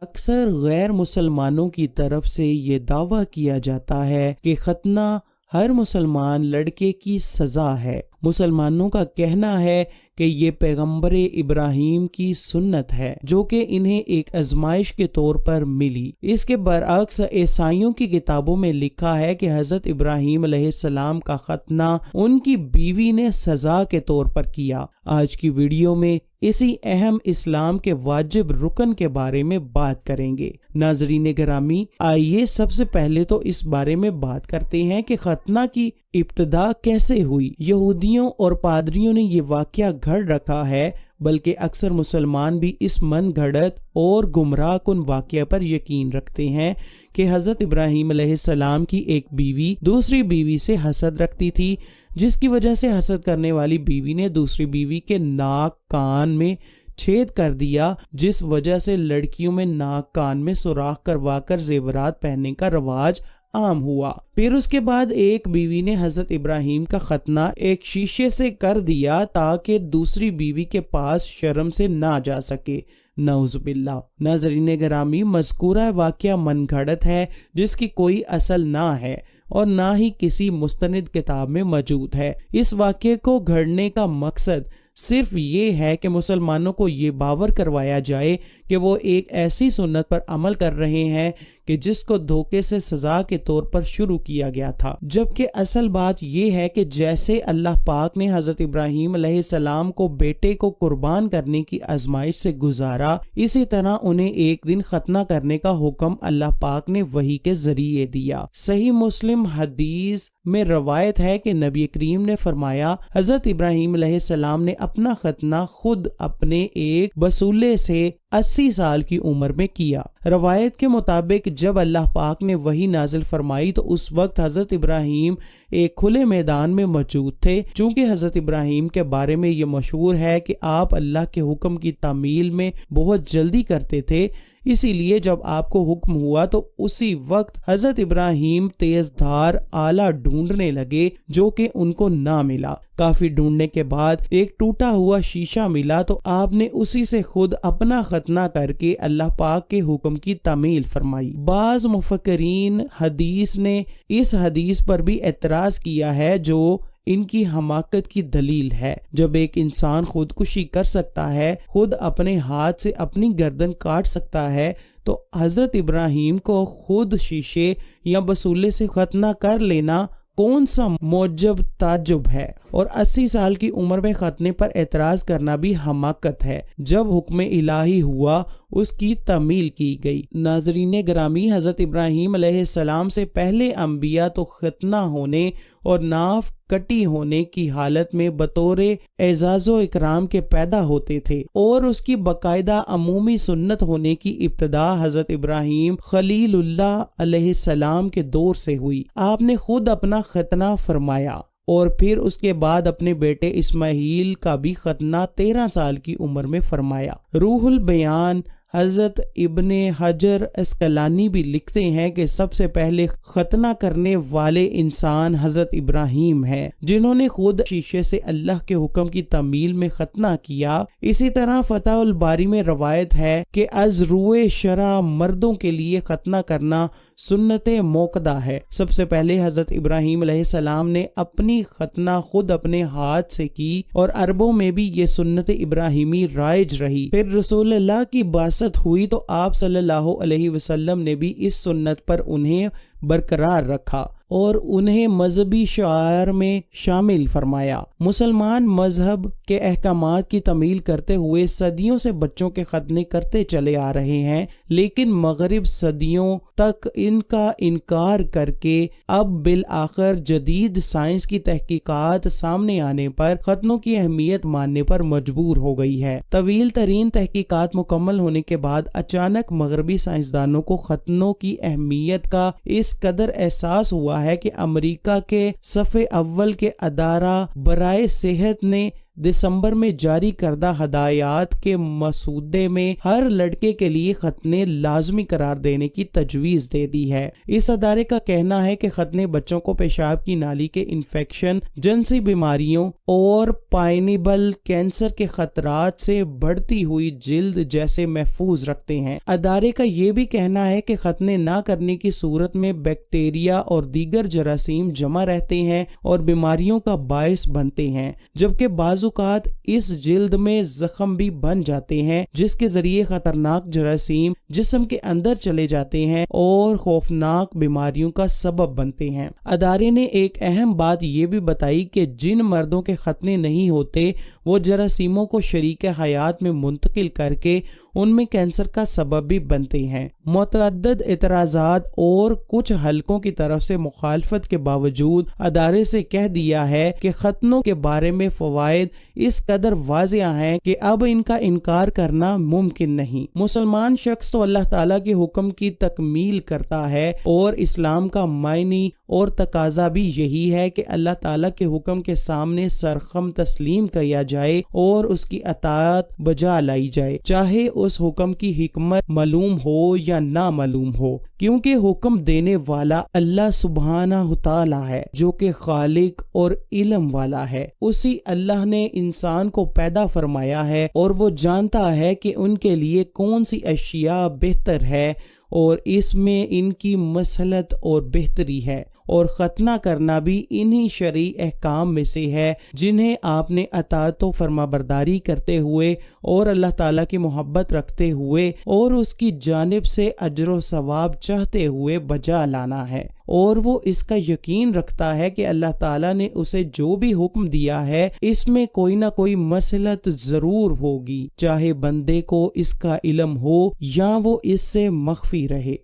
اکثر غیر مسلمانوں کی طرف سے یہ دعویٰ کیا جاتا ہے کہ ختنہ ہر مسلمان لڑکے کی سزا ہے۔ مسلمانوں کا کہنا ہے کہ یہ پیغمبر ابراہیم کی سنت ہے جو کہ انہیں ایک آزمائش کے طور پر ملی۔ اس کے برعکس عیسائیوں کی کتابوں میں لکھا ہے کہ حضرت ابراہیم علیہ السلام کا ختنہ ان کی بیوی نے سزا کے طور پر کیا۔ آج کی ویڈیو میں اسی اہم اسلام کے واجب رکن کے بارے میں بات کریں گے۔ ناظرین گرامی، آئیے سب سے پہلے تو اس بارے میں بات کرتے ہیں کہ ختنہ کی ابتدا کیسے ہوئی۔ یہودیوں اور پادریوں نے یہ واقعہ گھڑ رکھا ہے، بلکہ اکثر مسلمان بھی اس من گھڑت اور گمراہ کن واقعہ پر یقین رکھتے ہیں کہ حضرت ابراہیم علیہ السلام کی ایک بیوی دوسری بیوی سے حسد رکھتی تھی، جس کی وجہ سے حسد کرنے والی بیوی نے دوسری بیوی کے ناک کان میں چھید کر دیا، جس وجہ سے لڑکیوں میں ناک کان میں سوراخ کروا کر زیورات پہننے کا رواج عام ہوا۔ پھر اس کے بعد ایک بیوی نے حضرت ابراہیم کا ختنہ ایک شیشے سے کر دیا تاکہ دوسری بیوی کے پاس شرم سے نہ جا سکے، نعوذ باللہ۔ ناظرین گرامی، مذکورہ واقعہ من گھڑت ہے جس کی کوئی اصل نہ ہے اور نہ ہی کسی مستند کتاب میں موجود ہے۔ اس واقعے کو گھڑنے کا مقصد صرف یہ ہے کہ مسلمانوں کو یہ باور کروایا جائے کہ وہ ایک ایسی سنت پر عمل کر رہے ہیں کہ جس کو دھوکے سے سزا کے طور پر شروع کیا گیا تھا، جبکہ اصل بات یہ ہے کہ جیسے اللہ پاک نے حضرت ابراہیم علیہ السلام کو بیٹے کو قربان کرنے کی آزمائش سے گزارا، اسی طرح انہیں ایک دن ختنہ کرنے کا حکم اللہ پاک نے وحی کے ذریعے دیا۔ صحیح مسلم حدیث میں روایت ہے کہ نبی کریم نے فرمایا، حضرت ابراہیم علیہ السلام نے اپنا ختنہ خود اپنے ایک بسولے سے 80 سال کی عمر میں کیا۔ روایت کے مطابق جب اللہ پاک نے وحی نازل فرمائی تو اس وقت حضرت ابراہیم ایک کھلے میدان میں موجود تھے۔ چونکہ حضرت ابراہیم کے بارے میں یہ مشہور ہے کہ آپ اللہ کے حکم کی تعمیل میں بہت جلدی کرتے تھے، اسی لیے جب آپ کو حکم ہوا تو اسی وقت حضرت ابراہیم تیز دھار آلہ ڈھونڈنے لگے جو کہ ان کو نہ ملا۔ کافی ڈھونڈنے کے بعد ایک ٹوٹا ہوا شیشہ ملا تو آپ نے اسی سے خود اپنا ختنہ کر کے اللہ پاک کے حکم کی تعمیل فرمائی۔ بعض مفکرین حدیث نے اس حدیث پر بھی اعتراض کیا ہے جو ان کی حماقت کی دلیل ہے۔ جب ایک انسان خودکشی کر سکتا ہے، خود اپنے ہاتھ سے اپنی گردن کاٹ سکتا ہے، تو حضرت ابراہیم کو خود شیشے یا بسولے سے ختنہ کر لینا کون سا موجب تعجب ہے؟ اور 80 سال کی عمر میں ختنے پر اعتراض کرنا بھی حماقت ہے۔ جب حکم الہی ہوا اس کی تعمیل کی گئی۔ ناظرین گرامی، حضرت ابراہیم علیہ السلام سے پہلے انبیاء تو ختنہ ہونے اور ناف کٹی ہونے کی حالت میں بطور اعزاز و اکرام کے پیدا ہوتے تھے، اور اس کی باقاعدہ عمومی سنت ہونے کی ابتدا حضرت ابراہیم خلیل اللہ علیہ السلام کے دور سے ہوئی۔ آپ نے خود اپنا ختنہ فرمایا اور پھر اس کے بعد اپنے بیٹے اسماعیل کا بھی ختنہ 13 سال کی عمر میں فرمایا۔ روح البیان حضرت ابن حجر اسقلانی بھی لکھتے ہیں کہ سب سے پہلے ختنہ کرنے والے انسان حضرت ابراہیم ہیں، جنہوں نے خود شیشے سے اللہ کے حکم کی تعمیل میں ختنہ کیا۔ اسی طرح فتح الباری میں روایت ہے کہ از روئے شرع مردوں کے لیے ختنہ کرنا سنت موقدہ ہے۔ سب سے پہلے حضرت ابراہیم علیہ السلام نے اپنی ختنہ خود اپنے ہاتھ سے کی اور عربوں میں بھی یہ سنت ابراہیمی رائج رہی۔ پھر رسول اللہ کی بعثت ہوئی تو آپ صلی اللہ علیہ وسلم نے بھی اس سنت پر انہیں برقرار رکھا اور انہیں مذہبی شعائر میں شامل فرمایا۔ مسلمان مذہب کے احکامات کی تعمیل کرتے ہوئے صدیوں سے بچوں کے ختنے کرتے چلے آ رہے ہیں، لیکن مغرب صدیوں تک ان کا انکار کر کے اب بالآخر جدید سائنس کی تحقیقات سامنے آنے پر ختنوں کی اہمیت ماننے پر مجبور ہو گئی ہے۔ طویل ترین تحقیقات مکمل ہونے کے بعد اچانک مغربی سائنسدانوں کو ختنوں کی اہمیت کا اس قدر احساس ہوا ہے کہ امریکہ کے صف اول کے ادارہ برائے صحت نے دسمبر میں جاری کردہ ہدایات کے مسودے میں ہر لڑکے کے لیے ختنے لازمی قرار دینے کی تجویز دے دی ہے۔ اس ادارے کا کہنا ہے کہ ختنے بچوں کو پیشاب کی نالی کے انفیکشن، جنسی بیماریوں اور پائنیبل کینسر کے خطرات سے بڑھتی ہوئی جلد جیسے محفوظ رکھتے ہیں۔ ادارے کا یہ بھی کہنا ہے کہ ختنے نہ کرنے کی صورت میں بیکٹیریا اور دیگر جراثیم جمع رہتے ہیں اور بیماریوں کا باعث بنتے ہیں، جبکہ بعض اوقات اس جلد میں زخم بھی بن جاتے ہیں جس کے ذریعے خطرناک جراثیم جسم کے اندر چلے جاتے ہیں اور خوفناک بیماریوں کا سبب بنتے ہیں۔ ادارے نے ایک اہم بات یہ بھی بتائی کہ جن مردوں کے ختنے نہیں ہوتے وہ جراثیموں کو شریک حیات میں منتقل کر کے ان میں کینسر کا سبب بھی بنتے ہیں۔ متعدد اعتراضات اور کچھ حلقوں کی طرف سے مخالفت کے باوجود ادارے سے کہہ دیا ہے کہ ختنوں کے بارے میں فوائد اس قدر واضح ہیں کہ اب ان کا انکار کرنا ممکن نہیں۔ مسلمان شخص تو اللہ تعالیٰ کے حکم کی تکمیل کرتا ہے اور اسلام کا معنی اور تقاضا بھی یہی ہے کہ اللہ تعالیٰ کے حکم کے سامنے سرخم تسلیم کیا جائے اور اس کی اطاعت بجا لائی جائے، چاہے اس حکم کی حکمت معلوم ہو یا نہ معلوم ہو، کیونکہ حکم دینے والا اللہ سبحانہ تعالیٰ ہے جو کہ خالق اور علم والا ہے۔ اسی اللہ نے انسان کو پیدا فرمایا ہے اور وہ جانتا ہے کہ ان کے لیے کون سی اشیاء بہتر ہے اور اس میں ان کی مصلحت اور بہتری ہے، اور ختنہ کرنا بھی انہی شرعی احکام میں سے ہے جنہیں آپ نے اطاعت و فرما برداری کرتے ہوئے اور اللہ تعالیٰ کی محبت رکھتے ہوئے اور اس کی جانب سے اجر و ثواب چاہتے ہوئے بجا لانا ہے، اور وہ اس کا یقین رکھتا ہے کہ اللہ تعالیٰ نے اسے جو بھی حکم دیا ہے اس میں کوئی نہ کوئی مصلحت ضرور ہوگی، چاہے بندے کو اس کا علم ہو یا وہ اس سے مخفی رہے۔